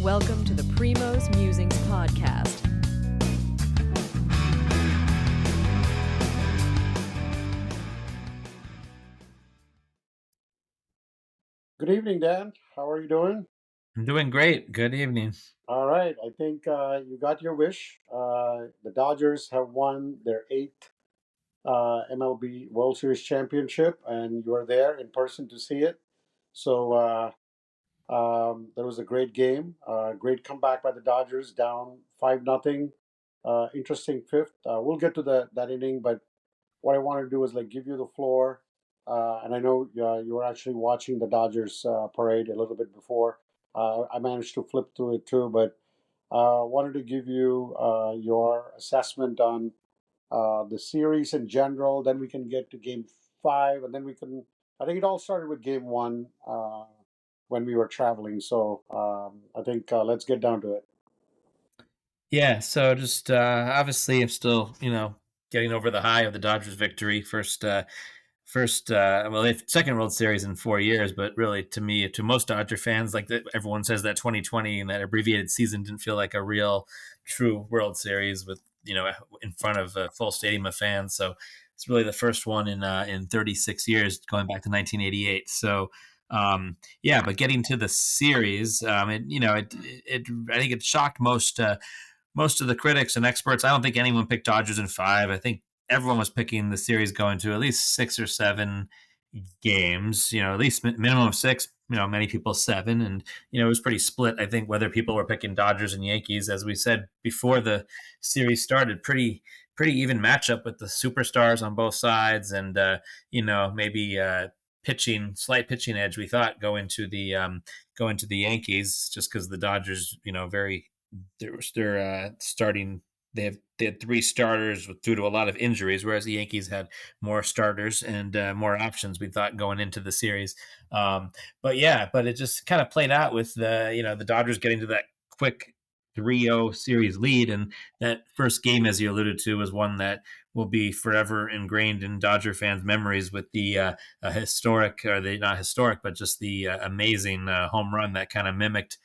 Welcome to the Primo's Musings podcast. Good evening, Dan. How are you doing? I'm doing great. Good evening. All right. I think you got your wish. The Dodgers have won their eighth MLB World Series championship, and you were there in person to see it. So that was a great game. Great comeback by the Dodgers, down 5-0. Interesting fifth. We'll get to that inning, but what I wanted to do is like give you the floor. And I know you were actually watching the Dodgers parade a little bit before. I managed to flip through it too, but wanted to give you your assessment on the series in general. Then we can get to Game Five, and then we can. I think it all started with Game One when we were traveling. So I think let's get down to it. Yeah, so just obviously I'm still, getting over the high of the Dodgers victory. Second World Series in 4 years, but really to me, to most Dodger fans, like everyone says that 2020 and that abbreviated season didn't feel like a real, true World Series with in front of a full stadium of fans. So it's really the first one in 36 years, going back to 1988. So yeah, but getting to the series, I think it shocked most of the critics and experts. I don't think anyone picked Dodgers in five. I think everyone was picking the series going to at least 6 or 7 games, at least minimum of six, many people seven. And, it was pretty split, I think, whether people were picking Dodgers and Yankees. As we said before the series started, pretty even matchup with the superstars on both sides. And, maybe slight pitching edge, we thought, go into the Yankees, just because the Dodgers, they're starting. They had 3 starters due to a lot of injuries, whereas the Yankees had more starters and more options. We thought going into the series, but it just kind of played out with the Dodgers getting to that quick 3-0 series lead, and that first game, as you alluded to, was one that will be forever ingrained in Dodger fans' memories with the historic, or the not historic, but just the amazing home run that kind of mimicked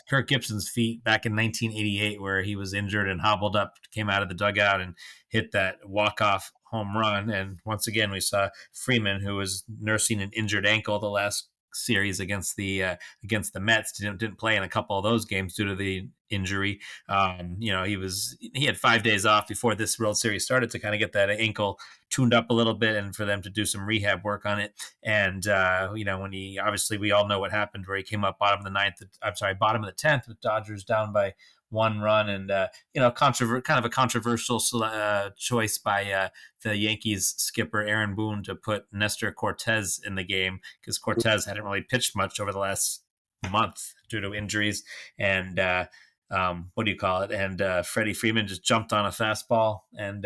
Kirk Gibson's feet back in 1988, where he was injured and hobbled up, came out of the dugout and hit that walk-off home run. And once again, we saw Freeman, who was nursing an injured ankle the last series against the Mets, didn't play in a couple of those games due to the injury. He had 5 days off before this World Series started to kind of get that ankle tuned up a little bit and for them to do some rehab work on it. And when we all know what happened, where he came up bottom of the 10th, with Dodgers down by 1 run, and kind of a controversial choice by the Yankees skipper Aaron Boone to put Nestor Cortez in the game, because Cortez hadn't really pitched much over the last month due to injuries. And And Freddie Freeman just jumped on a fastball and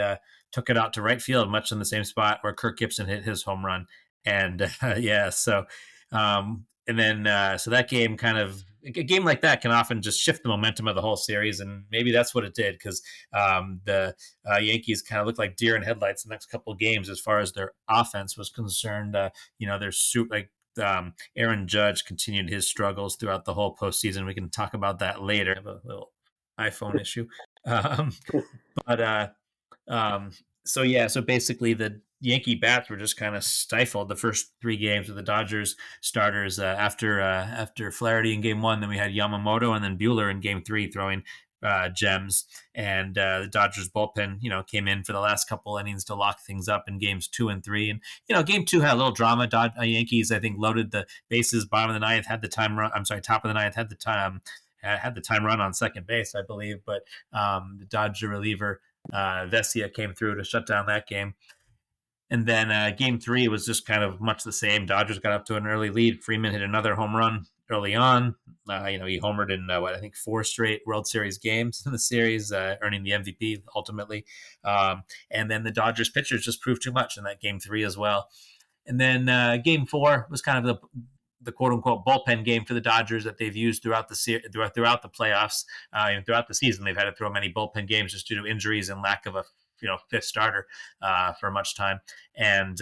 took it out to right field, much in the same spot where Kirk Gibson hit his home run. And so that game, a game like that can often just shift the momentum of the whole series, and maybe that's what it did, because the Yankees kind of looked like deer in headlights the next couple of games as far as their offense was concerned. Aaron Judge continued his struggles throughout the whole postseason. We can talk about that later. I have a little iPhone issue. So basically the Yankee bats were just kind of stifled the first 3 games with the Dodgers starters. After Flaherty in Game 1, then we had Yamamoto, and then Buehler in Game 3 throwing gems. And the Dodgers bullpen, came in for the last couple innings to lock things up in Games 2 and 3. And Game 2 had a little drama. Yankees, I think, loaded the bases bottom of the ninth, top of the ninth, had the time run on second base, I believe. But the Dodger reliever Vesia came through to shut down that game. And then Game 3 was just kind of much the same. Dodgers got up to an early lead. Freeman hit another home run early on. He homered in 4 straight World Series games in the series, earning the MVP ultimately. And then the Dodgers pitchers just proved too much in that Game 3 as well. And then Game 4 was kind of the quote unquote bullpen game for the Dodgers that they've used throughout the playoffs, throughout the season. They've had to throw many bullpen games just due to injuries and lack of a fifth starter for much time. And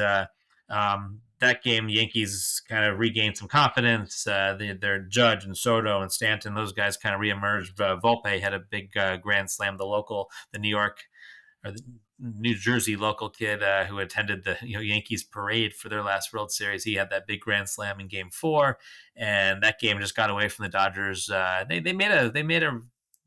that game, Yankees kind of regained some confidence. Their Judge and Soto and Stanton, those guys kind of reemerged. Volpe had a big grand slam. The New York or the New Jersey local kid who attended the Yankees parade for their last World Series. He had that big grand slam in Game 4, and that game just got away from the Dodgers.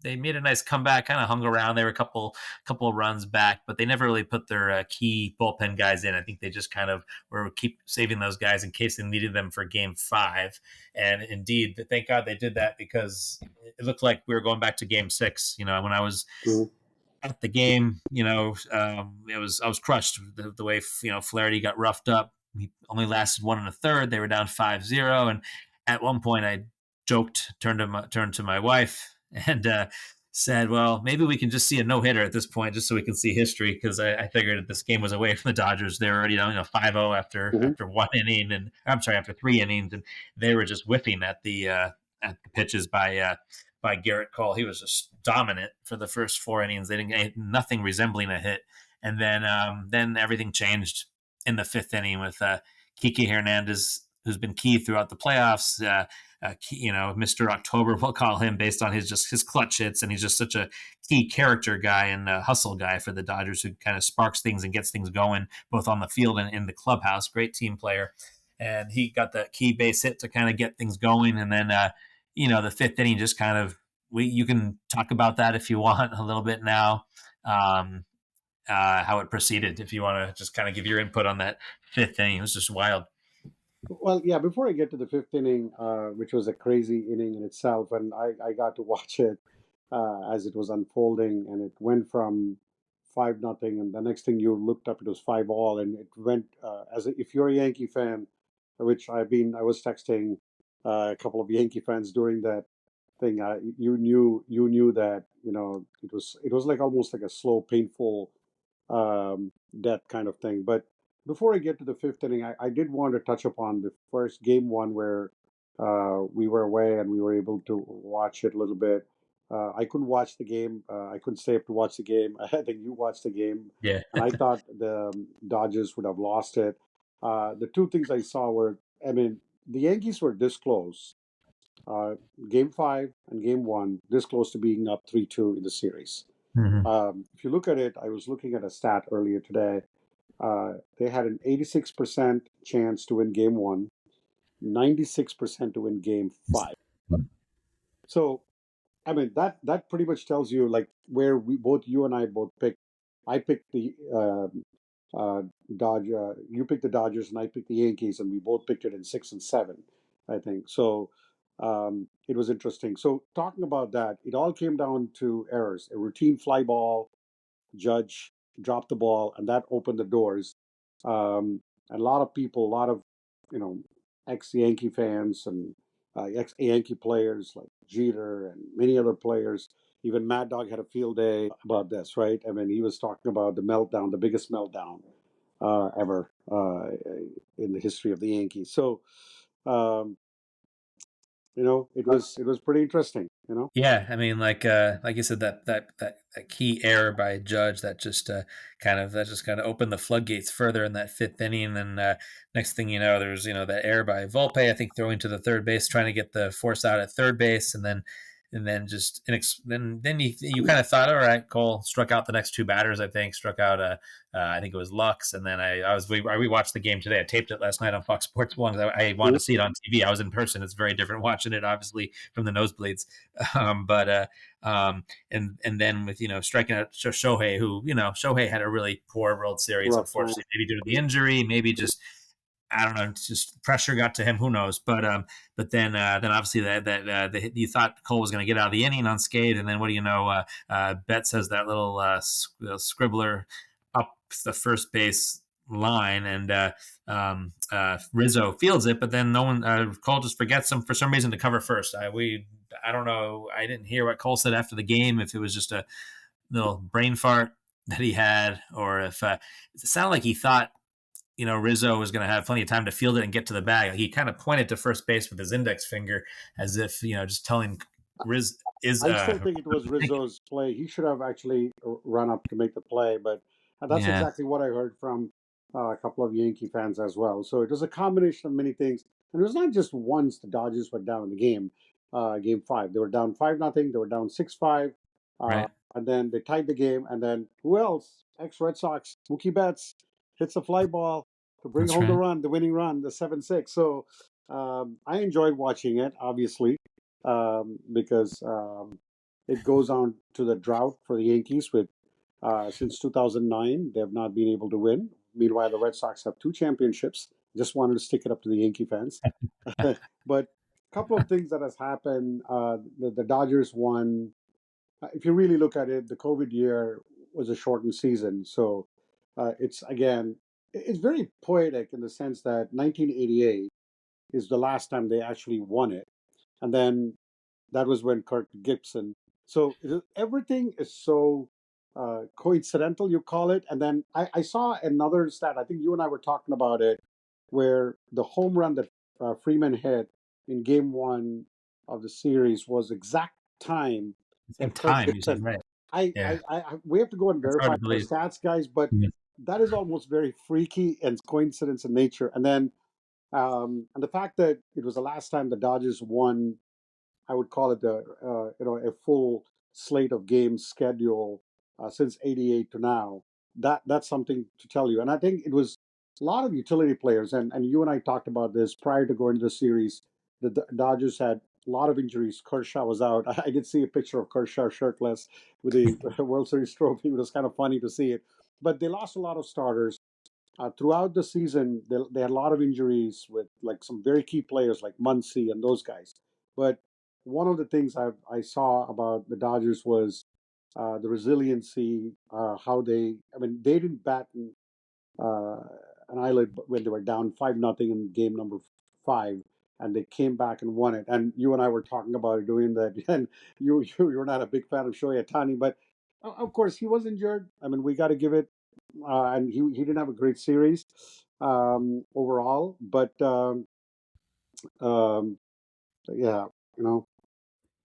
They made a nice comeback, kind of hung around. They were a couple of runs back, but they never really put their key bullpen guys in. I think they just kind of were keep saving those guys in case they needed them for Game 5. And indeed, thank God they did that, because it looked like we were going back to Game 6. When I was at the game, I was crushed the way Flaherty got roughed up. He only lasted 1 1/3. They were down 5-0, and at one point I joked, turned to my wife and said, "Well, maybe we can just see a no-hitter at this point, just so we can see history," because I figured that this game was away from the Dodgers. They were already down 5-0 after 1 inning, and I'm sorry, after 3 innings, and they were just whiffing at the pitches by Garrett Cole. He was just dominant for the first 4 innings. They didn't get nothing resembling a hit, and then everything changed in the 5th inning with Kike Hernandez, who's been key throughout the playoffs. Mr. October, we'll call him, based on his clutch hits, and he's just such a key character guy and a hustle guy for the Dodgers, who kind of sparks things and gets things going both on the field and in the clubhouse. Great team player, and he got the key base hit to kind of get things going, and then the 5th inning just kind of you can talk about that if you want a little bit now. How it proceeded, if you want to just kind of give your input on that 5th inning. It was just wild. Well, yeah, before I get to the 5th inning, which was a crazy inning in itself, and I got to watch it as it was unfolding, and it went from 5-0, and the next thing you looked up, it was 5-all, and it went, if you're a Yankee fan, which I was texting a couple of Yankee fans during that thing, you knew that, it was like almost like a slow, painful death kind of thing. But before I get to the 5th inning, I did want to touch upon the first Game 1 where we were away and we were able to watch it a little bit. I couldn't watch the game. I couldn't stay up to watch the game. I think you watched the game. Yeah. And I thought the Dodgers would have lost it. The two things I saw were, the Yankees were this close. Game 5 and Game 1, this close to being up 3-2 in the series. Mm-hmm. If you look at it, I was looking at a stat earlier today. They had an 86% chance to win Game 1, 96% to win Game 5. So, that pretty much tells you like where you and I both picked. I picked the Dodger. You picked the Dodgers, and I picked the Yankees, and we both picked it in 6 and 7, I think. So it was interesting. So talking about that, it all came down to errors. A routine fly ball, Judge dropped the ball, and that opened the doors. And a lot of people, a lot of ex-Yankee fans and ex-Yankee players like Jeter and many other players. Even Mad Dog had a field day about this, right? He was talking about the meltdown, the biggest meltdown ever in the history of the Yankees. So, it was pretty interesting. Yeah, like you said, that key error by Judge that just kind of opened the floodgates further in that 5th inning. And then next thing you know, there's that error by Volpe, I think, throwing to the third base, trying to get the force out at third base, and then then you kind of thought, all right, Cole struck out the next 2 batters. I think struck out I think it was Lux, and then I rewatched the game today. I taped it last night on Fox Sports 1 because I wanted to see it on TV. I was in person. It's very different watching it, obviously, from the nosebleeds. And then with striking out Shohei, who Shohei had a really poor World Series, unfortunately, maybe due to the injury, maybe just I don't know, just pressure got to him. Who knows? But then obviously that you thought Cole was going to get out of the inning unscathed, and then what do you know? Betts has that little scribbler up the first base line, and Rizzo fields it, but then no one. Cole just forgets him for some reason to cover first. I don't know. I didn't hear what Cole said after the game. If it was just a little brain fart that he had, or if it sounded like he thought Rizzo was going to have plenty of time to field it and get to the bag. He kind of pointed to first base with his index finger as if, just telling Riz is. I still think it was Rizzo's play. He should have actually run up to make the play, but that's exactly what I heard from a couple of Yankee fans as well. So it was a combination of many things. And it was not just once the Dodgers were down in the game, game five. They were down 5-0. They were down 6-5. Uh, Right. and then they tied the game. And then who else? Ex Red Sox, Mookie Betts hits a fly ball to bring That's home the right. run, the winning run, the 7-6. So I enjoyed watching it, obviously, because it goes on to the drought for the Yankees with since 2009, they have not been able to win. Meanwhile, the Red Sox have two championships. Just wanted to stick it up to the Yankee fans. But a couple of things that has happened. The Dodgers won. If you really look at it, the COVID year was a shortened season. So it's again, it's very poetic in the sense that 1988 is the last time they actually won it. And then that was when Kirk Gibson. So everything is so coincidental, you call it. And then I saw another stat. I think you and I were talking about it, where the home run that Freeman hit in Game One of the series was exact time Same that Kirk time, you said, Gibson. right? Yeah, We have to go and that's hard verify to our believe. stats, guys, but Yeah. that is almost very freaky and coincidence in nature. And then and the fact that it was the last time the Dodgers won, I would call it a full slate of games schedule since '88 to now. That's something to tell you. And I think it was a lot of utility players, and you and I talked about this prior to going to the series. The Dodgers had a lot of injuries. Kershaw was out. I did see a picture of Kershaw shirtless with the World Series trophy. It was kind of funny to see it. But they lost a lot of starters throughout the season. They had a lot of injuries with like some very key players like Muncy and those guys. But one of the things I saw about the Dodgers was the resiliency, how I mean, they didn't bat uh, an eyelid when they were down 5-0 in game number five, and they came back and won it. And you and I were talking about it doing that, and you're not a big fan of Shohei Ohtani, but of course he was injured. I mean, we got to give it, and he didn't have a great series overall, but um, yeah, you know.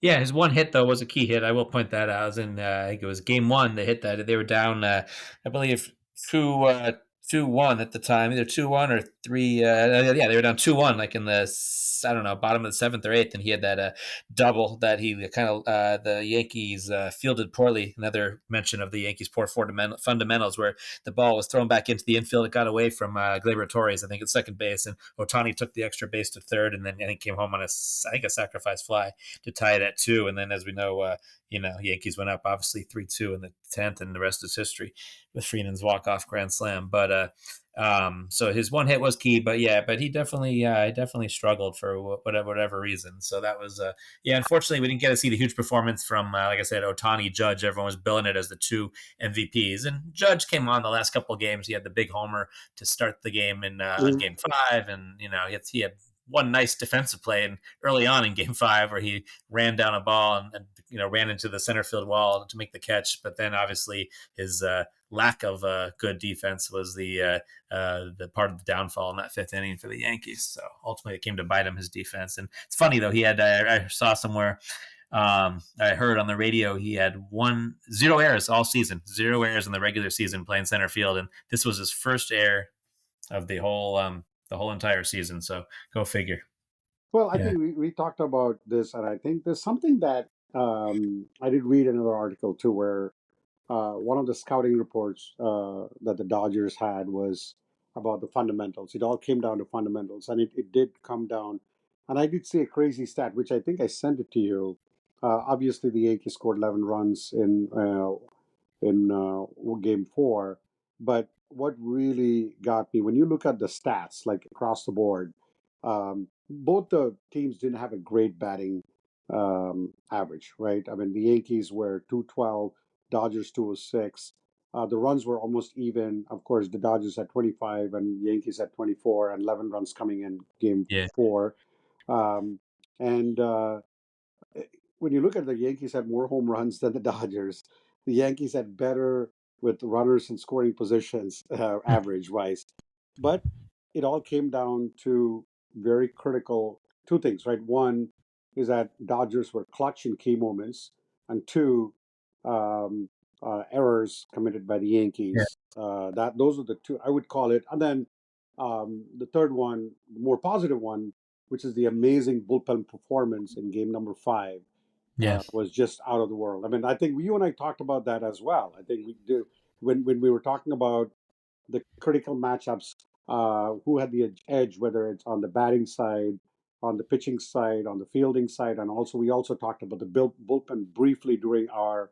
Yeah, his one hit though was a key hit. I will point that out. It was in I think it was game one. They hit that. They were down, I believe, 2-1 at the time, either 2-1 or three. Yeah, they were down 2-1, like in the I don't know bottom of the seventh or eighth, and he had that double that he kind of the Yankees fielded poorly. Another mention of the Yankees' poor fundamentals, where the ball was thrown back into the infield. It got away from Gleyber Torres, I think, at second base, and Ohtani took the extra base to third, and then I think came home on I think a sacrifice fly to tie it at two. And then, as we know, Yankees went up obviously 3-2 in the 10th, and the rest is history with Freeman's walk-off grand slam. But so his one hit was key, but he definitely struggled for whatever reason. So that was unfortunately we didn't get to see the huge performance from like I said, Ohtani, Judge. Everyone was billing it as the two MVPs, and Judge came on the last couple of games. He had the big homer to start the game in on Mm. game five, and he had one nice defensive play and early on in game five where he ran down a ball and ran into the center field wall to make the catch. But then obviously his lack of good defense was the part of the downfall in that fifth inning for the Yankees. So ultimately it came to bite him, his defense. And it's funny though, he had I saw somewhere I heard on the radio he had zero errors all season, zero errors in the regular season playing center field, and this was his first error of the whole entire season. So go figure. Well, I Yeah. think we talked about this, and I think there's something that I did read another article too, where one of the scouting reports that the Dodgers had was about the fundamentals. It all came down to fundamentals, and it did come down. And I did see a crazy stat, which I think I sent it to you. Obviously, the Yankees scored 11 runs in game four. But what really got me, when you look at the stats, like across the board, both the teams didn't have a great batting average, right? I mean, the Yankees were 212, Dodgers 206. The runs were almost even. Of course, the Dodgers had 25 and Yankees had 24, and 11 runs coming in game Yeah. four. Um, and when you look at the Yankees had more home runs than the Dodgers. The Yankees had better with runners in scoring positions, average wise. But it all came down to very critical two things, right? One is that Dodgers were clutch in key moments, and two, um, errors committed by the Yeah. Yankees. That those are the two I would call it. And then the third one, the more positive one, which is the amazing bullpen performance in game number 5, Yeah. was just out of the world. I mean, I think you and I talked about that as well. I think we did when we were talking about the critical matchups, who had the edge, whether it's on the batting side, on the pitching side, on the fielding side, and also we also talked about the bullpen briefly during our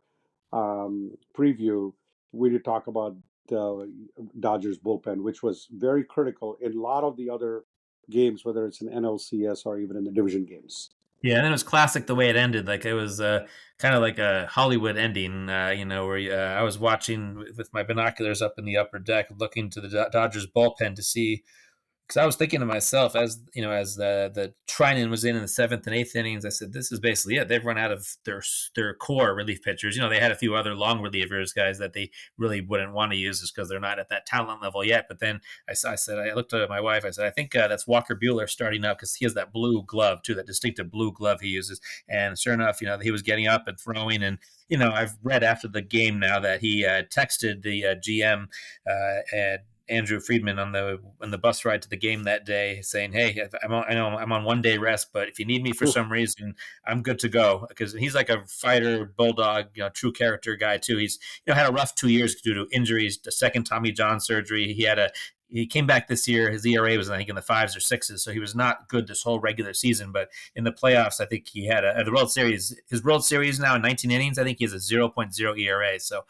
preview. We did talk about the Dodgers bullpen, which was very critical in a lot of the other games, whether it's in NLCS or even in the division games. Yeah, and then it was classic the way it ended. Like it was kind of like a Hollywood ending, where I was watching with my binoculars up in the upper deck, looking to the Dodgers bullpen to see, because I was thinking to myself, as as the Trinan was in the seventh and eighth innings, I said, this is basically it. They've run out of their core relief pitchers. They had a few other long relievers, guys that they really wouldn't want to use just because they're not at that talent level yet. But then I looked at my wife. I said, I think that's Walker Buehler starting up because he has that blue glove too, that distinctive blue glove he uses. And sure enough, he was getting up and throwing. And I've read after the game now that he texted the GM and Andrew Friedman on the bus ride to the game that day, saying, "Hey, I know I'm on 1 day rest, but if you need me for some reason, I'm good to go." Because he's like a fighter, bulldog, true character guy too. He's had a rough 2 years due to injuries, the second Tommy John surgery. He came back this year. His ERA was, I think, in the 5s or 6s, so he was not good this whole regular season. But in the playoffs, I think he had the World Series. His World Series now in 19 innings, I think he has a 0.0 ERA. So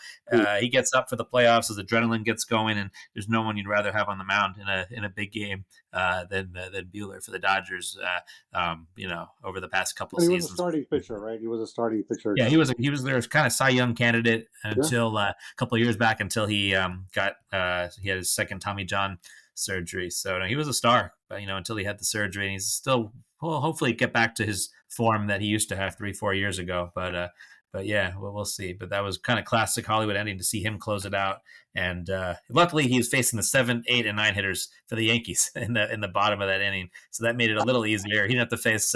he gets up for the playoffs as adrenaline gets going, and there's no one you'd rather have on the mound in a big game than Buehler for the Dodgers. Over the past couple And he was a seasons. starting pitcher, right? He was a starting pitcher. Yeah, he was their kind of Cy Young candidate Yeah. until a couple of years back, until he he had his second Tommy John surgery. So no, he was a star, but until he had the surgery, and he's still hopefully get back to his form that he used to have 3-4 years ago. But yeah, we'll see. But that was kind of classic Hollywood ending to see him close it out. And luckily, he was facing the 7, 8, and 9 hitters for the Yankees in the bottom of that inning, so that made it a little easier. He didn't have to face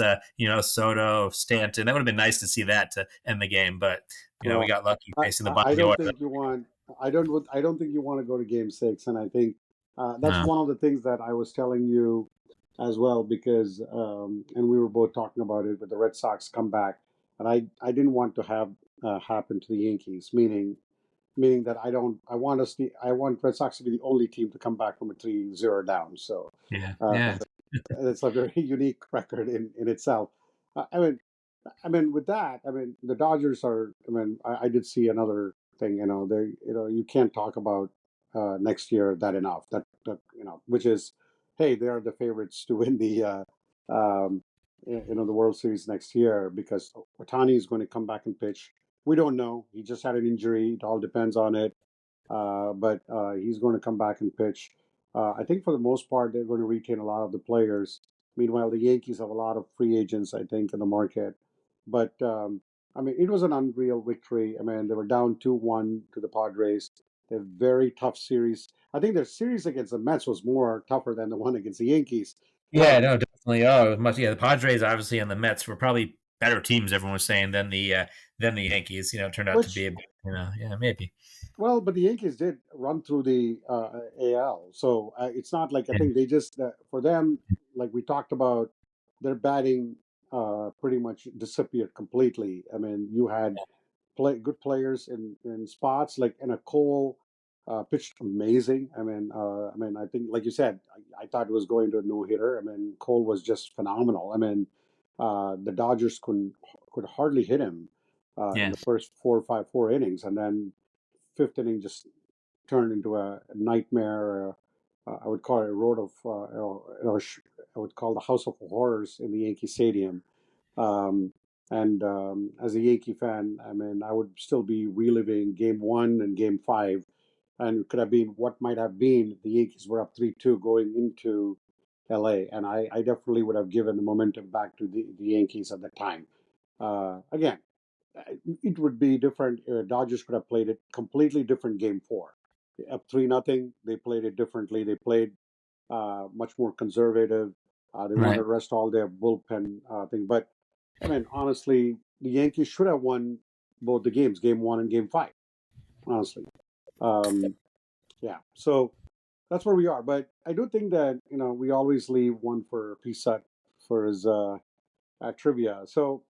Soto, Stanton. That would have been nice to see that to end the game. But we got lucky facing the bottom I of the don't order. think you want. I don't think you want to go to Game 6, and I think that's No. one of the things that I was telling you as well, because and we were both talking about it with the Red Sox comeback, and I didn't want to have happen to the Yankees, meaning that I want Red Sox to be the only team to come back from a 3-0 down. So Yeah. it's a very unique record in itself. I mean, with that, the Dodgers are. I did see another thing. They, you can't talk about next year that enough. Which is, hey, they are the favorites to win the World Series next year, because Otani is going to come back and pitch. We don't know. He just had an injury. It all depends on it. But he's going to come back and pitch. I think for the most part, they're going to retain a lot of the players. Meanwhile, the Yankees have a lot of free agents, I think, in the market. But it was an unreal victory. They were down 2-1 to the Padres. They're very tough series. I think their series against the Mets was more tougher than the one against the Yankees. Yeah, no, definitely. Oh, it was much. Yeah, the Padres obviously and the Mets were probably better teams. Everyone was saying than the Yankees. Turned out to Which, be yeah, maybe. well, but the Yankees did run through the AL, so it's not like I Yeah. think they just for them, like we talked about, their batting pretty much disappeared completely. You had good players in spots like in a Cole pitched amazing. I think like you said, I thought it was going to a no hitter. Cole was just phenomenal. The Dodgers could hardly hit him in Yeah. the first 4 innings, and then fifth inning just turned into a nightmare. I would call it a road of, I would call the House of Horrors in the Yankee Stadium. And as a Yankee fan, I would still be reliving Game 1 and Game 5, and it could have been what might have been. The Yankees were up 3-2 going into LA, and I definitely would have given the momentum back to the Yankees at the time. Again, it would be different. Dodgers could have played it completely different game 4. Up 3-0, they played it differently. They played much more conservative. They wanted Right. to rest all their bullpen thing. But honestly, the Yankees should have won both the games, game 1 and game 5. honestly. Yeah, so that's where we are. But I do think that we always leave one for Pisat for his trivia. So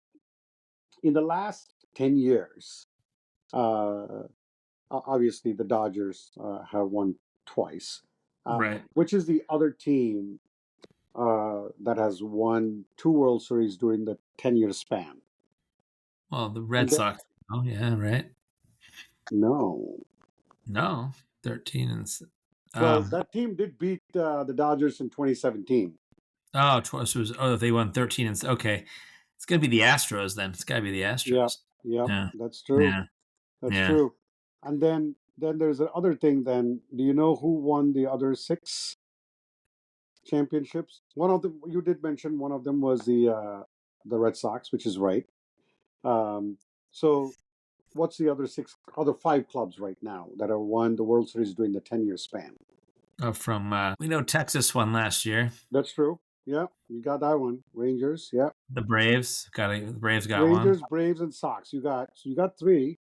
in the last 10 years, uh, obviously the Dodgers have won twice. Right. Which is the other team that has won two World Series during the 10-year span? Well, the And Red Sox. Oh yeah, right. no. No, 13 and Well, um. that team did beat the Dodgers in 2017. Oh, they won 13 and okay. It's gonna be the Astros then. It's gotta be the Yep, Astros. yep, Yeah, that's true. yeah, That's yeah. true. And then there's the other thing. Then, do you know who won the other six championships? One of them you did mention. One of them was the Red Sox, which is right. Um, so what's the other five clubs right now that have won the World Series during the 10-year span? Oh, from we know Texas won last year. That's true. Yeah, you got that one. Rangers. Yeah, The Braves got one. Rangers, Braves, and Sox. You got three,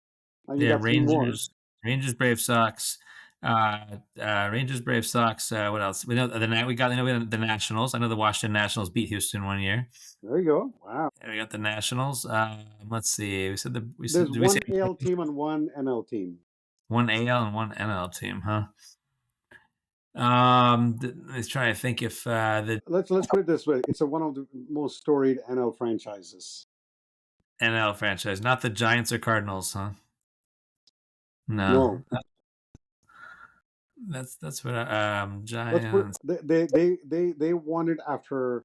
and you Yeah, got three more. Rangers, Braves, Sox. Rangers, Braves, Sox. What else? We know the Nationals. I know the Washington Nationals beat Houston one year. There you go. Wow. And we got the Nationals. Let's see. There's Did we say one AL team and one NL team. one AL and one NL team? Huh. Let's try to think if the Let's put it this way: it's one of the most storied NL franchises. NL franchise, not the Giants or Cardinals, huh? No, No, that's what let's put Giants. they won it after.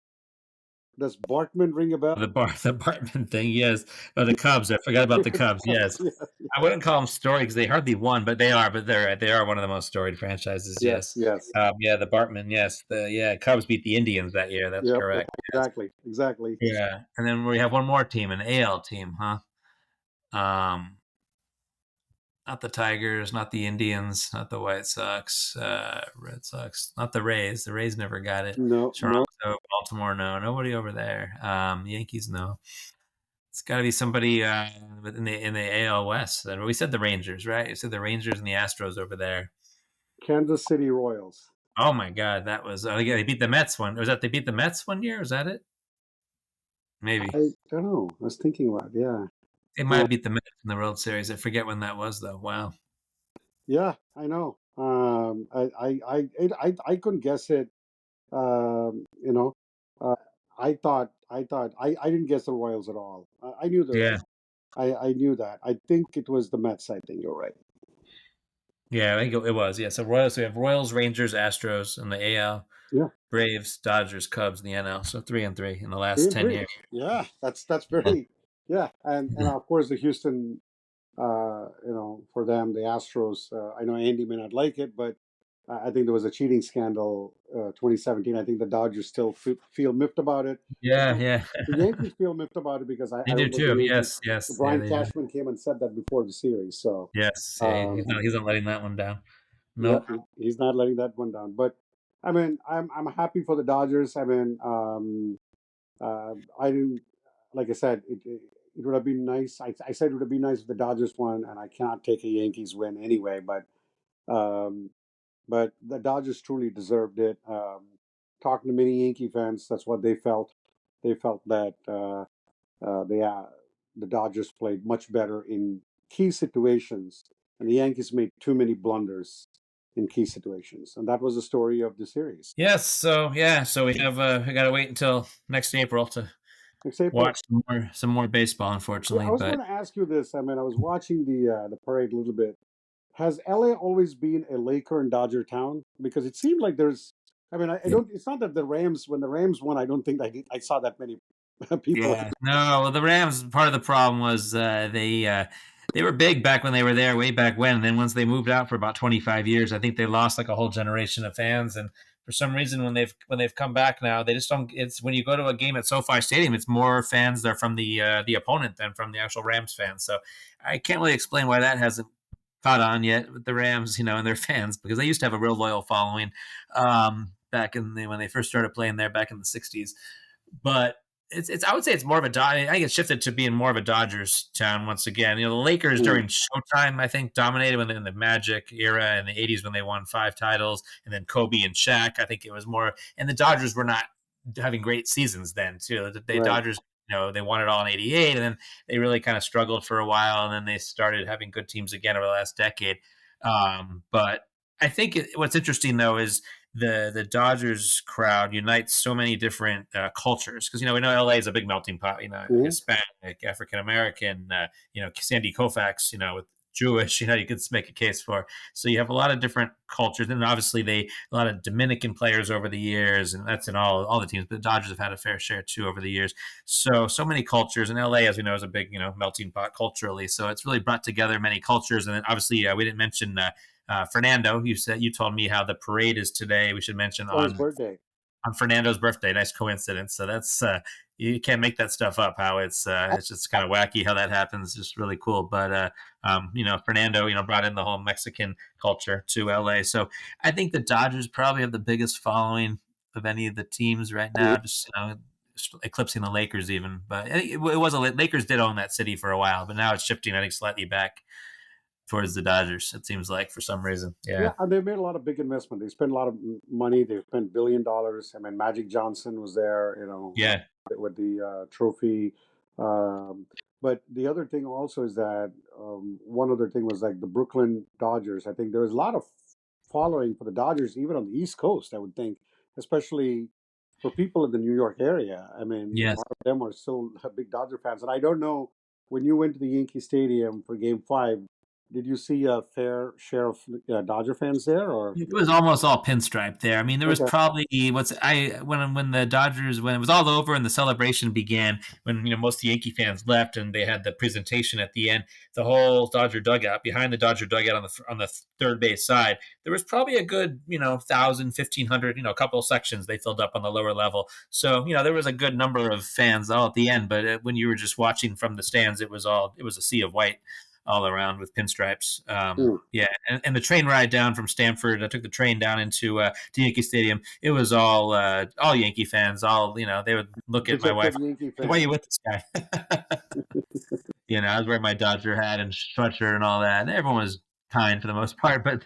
Does Bartman ring a bell? The Bartman thing, yes. Oh, the Cubs. I forgot about the Cubs. Yes, Yes, I wouldn't call them storied because they hardly won, but they are. But they are one of the most storied franchises. yes, Yes. yes. Yeah, the Bartman. Yes, the Cubs beat the Indians that year. That's Yep, correct. Yes. exactly, exactly. Yeah, and then we have one more team, an AL team, huh? Um, Not the Tigers, not the Indians, not the White Sox, Red Sox, not the Rays. The Rays never got it. No, Toronto, no. Baltimore, no. Nobody over there. Yankees, no. It's got to be somebody in the AL West. Then we said the Rangers, right? You said the Rangers and the Astros over there. Kansas City Royals. Oh my God, that was they beat the Mets one. Was that they beat the Mets one year? Was that it? Maybe I don't know. I was thinking about it. Yeah. they might have beat the Mets in the World Series. I forget when that was though. Wow. Yeah, I know. I couldn't guess it. You know, I didn't guess the Royals at all. I knew Yeah. I knew that. I think it was the Mets. I think you're right. Yeah, I think it was. Yeah, so Royals. We have Royals, Rangers, Astros in the AL, Yeah, Braves, Dodgers, Cubs in the NL. So 3-3 in the three last and 10 three. years. Yeah, that's Yeah. very. Yeah, and Yeah. of course the Houston. For them, the Astros. I know Andy may not like it, but I think there was a cheating scandal 2017. I think the Dodgers still feel miffed about it. The, Yeah, Yan- yeah. the Yankees feel miffed about it because They I do remember too. the Yes, yes. Yeah, Brian they do. Cashman came and said that before the series. So Yes. Yeah, um, he's not letting that one down. yeah, Nope. he's not letting that one down. But I mean, I'm happy for the Dodgers. I mean, I didn't like I said it would have been nice. I said it would have been nice if the Dodgers won, and I cannot take a Yankees win anyway. Um, but the Dodgers truly deserved it. Talking to many Yankee fans, that's what they felt. They felt that the Dodgers played much better in key situations, and the Yankees made too many blunders in key situations, and that was the story of the series. Yes. So yeah. So we got to wait until next April to Next April, watch some more baseball. yeah, I Unfortunately, was but going to ask you this. I mean, I was watching the parade a little bit. Has LA always been a Laker and Dodger town? Because it seemed like there's. I mean, I don't. It's not that the Rams. When the Rams won, I don't think I saw that many people. yeah, no. Well, the Rams. Part of the problem was they were big back when they were there, way back when. And then once they moved out for about 25 years, I think they lost like a whole generation of fans. And for some reason, when they've come back now, they just don't. It's when you go to a game at SoFi Stadium, it's more fans that are from the opponent than from the actual Rams fans. So I can't really explain why that hasn't caught on yet with the Rams, and their fans, because they used to have a real loyal following back when they first started playing there back in the '60s. But It's I would say it's more of a I think it's shifted to being more of a Dodgers town once again. The Lakers Mm, during Showtime, I think, dominated when in the Magic era in the '80s when they won 5 titles, and then Kobe and Shaq. I think it was more, and the Dodgers were not having great seasons then too. The right. Dodgers, they won it all in '88, and then they really kind of struggled for a while, and then they started having good teams again over the last decade. But I think what's interesting though is the Dodgers crowd unites so many different cultures because we know LA is a big melting pot. Hmm. Hispanic, African American, Sandy Koufax, with Jewish. You could make a case for. So you have a lot of different cultures, and obviously a lot of Dominican players over the years, and that's in all the teams. But the Dodgers have had a fair share too over the years. So many cultures, and LA, as we know, is a big melting pot culturally. So it's really brought together many cultures, and then obviously we didn't mention. Fernando, you told me how the parade is today. We should mention Oh, his birthday. on Fernando's birthday. Nice coincidence. So that's you can't make that stuff up. How it's just kind of wacky how that happens. Just really cool. But Fernando, brought in the whole Mexican culture to LA. So I think the Dodgers probably have the biggest following of any of the teams right Mhm. now. Just eclipsing the Lakers even. But it was Lakers did own that city for a while, but now it's shifting. I think slightly back towards the Dodgers. It seems like for some reason. Yeah, Yeah. and they made a lot of big investment. They spent a lot of money. They spent $1 billion. I mean, Magic Johnson was there, Yeah. with the trophy. Um, but the other thing also is that one other thing was like the Brooklyn Dodgers. I think there was a lot of following for the Dodgers, even on the East Coast. I would think, especially for people in the New York area. I mean, a Yes. lot of them are still big Dodger fans. And I don't know when you went to the Yankee Stadium for Game Five. Did you see a fair share of Dodger fans there, or It was almost all pinstripe there. I mean, there was okay? probably when the Dodgers when it was all over and the celebration began when most of the Yankee fans left and they had the presentation at the end. The whole Dodger dugout behind the Dodger dugout on the third base side, there was probably a good 1,000, 1,500, a couple of sections they filled up on the lower level. So there was a good number of fans all at the end. But when you were just watching from the stands, it was a sea of white all around with pinstripes. Mm. Yeah, and the train ride down from Stamford, I took the train down into to Yankee Stadium. It was all Yankee fans. They would look at my wife. Dejected Yankee Why are fans. you with this guy? I was wearing my Dodger hat and sweatshirt and all that. And everyone was kind for the most part, but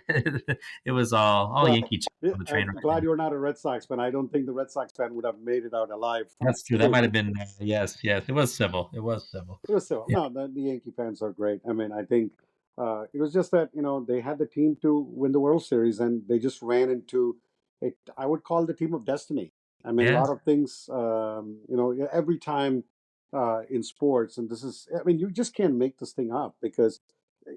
it was all Well, Yankee yeah, on the train I'm ride glad down. you're not a Red Sox fan. I don't think the Red Sox fan would have made it out alive from That's true. the That might have stadium. been yes, yes. It was civil. It was civil. It was still Yeah. no. The Yankee fans are great. I mean, I think it was just that they had the team to win the World Series, and they just ran into it. I would call the team of destiny. I mean, a Yeah. lot of things. Every time in sports, and this is. I mean, you just can't make this thing up because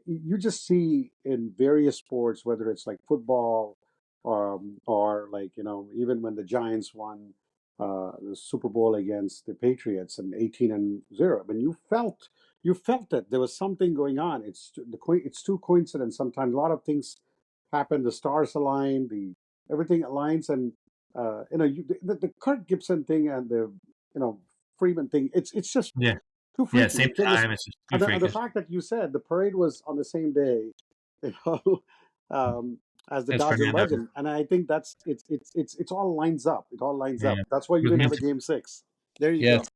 you just see in various sports, whether it's like football, or like even when the Giants won the Super Bowl against the Patriots and 18-0. I mean, you felt that there was something going on. It's too coincident. Sometimes a lot of things happen. The stars align, the everything aligns, and the Kurt Gibson thing and the Freeman thing. It's just Yeah. too Yeah. freaky. Same The thing is, time. It's just too and the freakish. fact that you said the parade was on the same day, you know, um, as the It's Dodger Fernando. legend, and I think that's it's all lines up. It all lines Yeah. up. That's why you With didn't have a music. game six. There you Yes.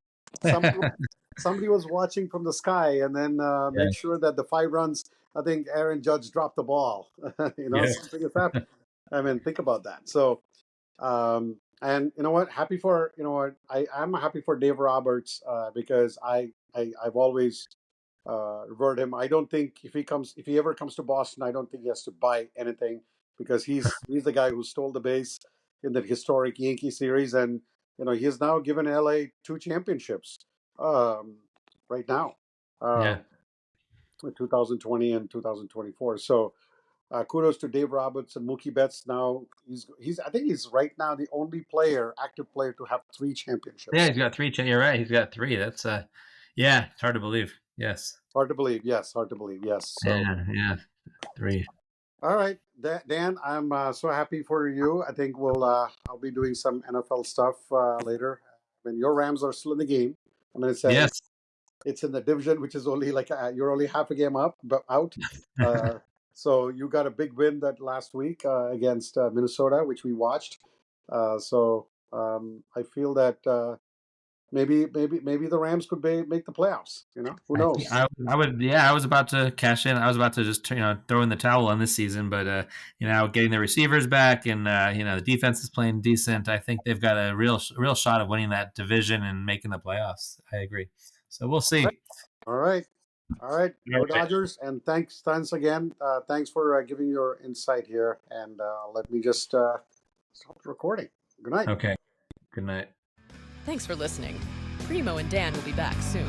go. Somebody was watching from the sky, and then Yeah. made sure that the 5 runs. I think Aaron Judge dropped the ball. Yeah. Something has happened. I mean, think about that. So, and you know what? Happy for I'm happy for Dave Roberts because I've always revert him. I don't think if he ever comes to Boston, I don't think he has to buy anything because he's the guy who stole the base in the historic Yankee series, and he has now given LA 2 championships um, right now, Yeah. um, 2020 and 2024. So kudos to Dave Roberts and Mookie Betts. Now he's I think he's right now the only active player to have 3 championships. Yeah, he's got 3 you're right, he's got 3, that's, yeah, it's hard to believe. Yes. Hard to believe. Yes, hard to believe. Yes. So. Yeah, yeah, 3. All right, Dan, I'm so happy for you. I think I'll be doing some NFL stuff later. I mean, your Rams are still in the game. I mean, Yes. it's in the division, which is only like you're only half a game out. Uh, so you got a big win that last week against Minnesota, which we watched. So I feel that maybe the Rams could make the playoffs. Who knows? I would, yeah, I was about to cash in. I was about to just, throw in the towel on this season, but, getting the receivers back and, the defense is playing decent. I think they've got a real shot of winning that division and making the playoffs. I agree. So we'll see. All right. All right. Go Okay. Dodgers. And thanks again. Thanks for giving your insight here. And let me just stop the recording. Good night. Okay. Good night. Thanks for listening. Primo and Dan will be back soon.